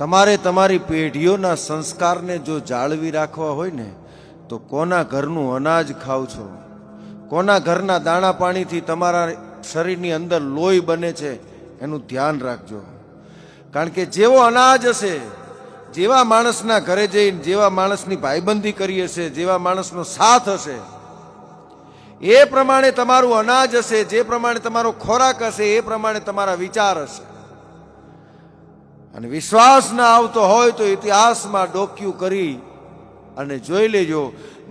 તમારે તમારી પેઢીઓના સંસ્કારને જો જાળવી રાખવા હોય ને તો કોના ઘરનું અનાજ ખાવ છો, કોના ઘરના દાણા પાણીથી તમારા શરીરની અંદર લોહી બને છે એનું ધ્યાન રાખજો. કારણ કે જેવો અનાજ હશે, જેવા માણસના ઘરે જઈને જેવા માણસની ભાઈબંધી કરી હશે, જેવા માણસનો સાથ હશે, એ પ્રમાણે તમારું અનાજ હશે, જે પ્રમાણે તમારો ખોરાક હશે, એ પ્રમાણે તમારા વિચાર હશે. અને વિશ્વાસ ના આવતો હોય તો ઇતિહાસમાં ડોક્યુ કરી અને જોઈ લેજો.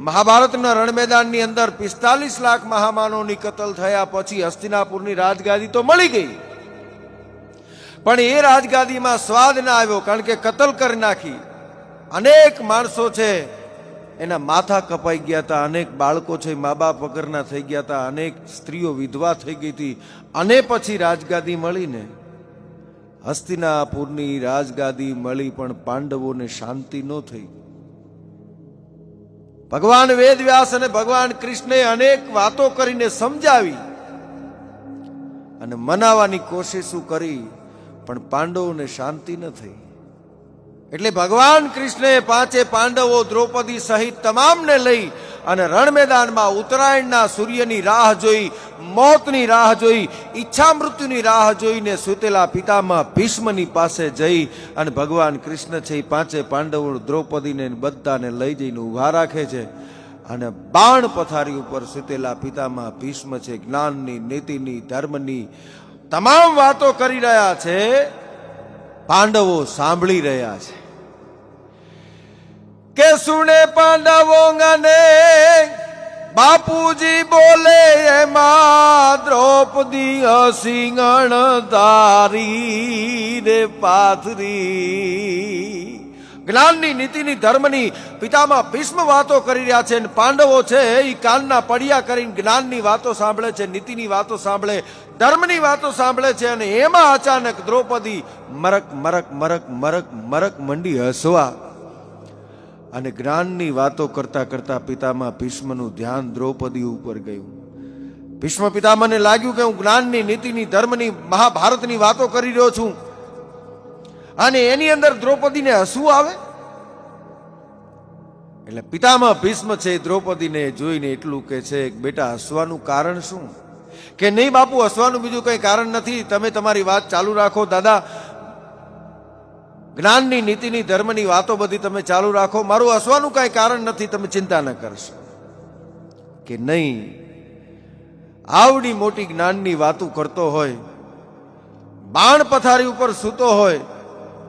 મહાભારતના રણ મેદાનની અંદર 45 લાખ મહામાનવની કતલ થયા પછી હસ્તિનાપુરની રાજગાદી તો મળી ગઈ, પણ એ રાજગાદીમાં સ્વાદ ના આવ્યો. કારણ કે કતલ કરી નાખી, અનેક માણસો છે એના માથા કપાઈ ગયા હતા, અનેક બાળકો છે મા બાપ વગરના થઈ ગયા હતા, અનેક સ્ત્રીઓ વિધવા થઈ ગઈ હતી. અને પછી રાજગાદી મળીને હસ્તિનાપુરની રાજગાદી મળી, પણ પાંડવોને શાંતિ ન થઈ. ભગવાન વેદવ્યાસ અને ભગવાન કૃષ્ણે અનેક વાતો કરીને સમજાવી અને મનાવવાની કોશિશો કરી, પણ પાંડવોને શાંતિ ન થઈ. એટલે ભગવાન કૃષ્ણે પાંચે પાંડવો દ્રૌપદી સહિત તમામને લઈ અને રણ મેદાનમાં ઉત્તરાયણના સૂર્યની રાહ જોઈ, મોતની રાહ જોઈ, ઈચ્છા મૃત્યુની રાહ જોઈને સુતેલા પિતામહ ભીષ્મની પાસે જઈ અને ભગવાન કૃષ્ણ છે એ પાંચે પાંડવો દ્રૌપદીને બધાને લઈ જઈને ઊભા રાખે છે. અને બાણ પથારી ઉપર સુતેલા પિતામહ ભીષ્મ છે જ્ઞાનની, નીતિની, ધર્મની તમામ વાતો કરી રહ્યા છે. પાંડવો સાંભળી રહ્યા છે કે સુણે પાંડવો ગાને બાપુજી બોલે એમાં દ્રૌપદી હસીંગણ ધારી રે પાથરી. જ્ઞાનની, નીતિની, ધર્મની પિતામહ ભીષ્મ વાતો કરી રહ્યા છે, અને પાંડવો છે એ કાનના પડિયા કરીને જ્ઞાનની વાતો સાંભળે છે, નીતિની વાતો સાંભળે, ધર્મની વાતો સાંભળે છે. અને એમાં અચાનક દ્રૌપદી મરક મરક મરક મરક મરક મંડી હસવા. અને જ્ઞાનની વાતો કરતા કરતા પિતામહ ભીષ્મનું ધ્યાન દ્રૌપદી ઉપર ગયું. ભીષ્મ પિતામહને લાગ્યું કે હું જ્ઞાનની, નીતિની, ધર્મની, મહાભારતની વાતો કરી રહ્યો છું અને એની અંદર દ્રૌપદીને હસવું આવે. એટલે પિતામહ ભીષ્મ છે દ્રૌપદીને જોઈને એટલું કે છે, બેટા હસવાનું કારણ શું? કે નહીં બાપુ, હસવાનું બીજું કઈ કારણ નથી, તમે તમારી વાત ચાલુ રાખો. દાદા, જ્ઞાનની, નીતિની, ધર્મની વાતો બધી તમે ચાલુ રાખો, મારું હસવાનું કઈ કારણ નથી, તમે ચિંતા ન કરશો. કે નહીં, આવડી મોટી જ્ઞાનની વાતો કરતો હોય, બાણ પથારી ઉપર સૂતો હોય,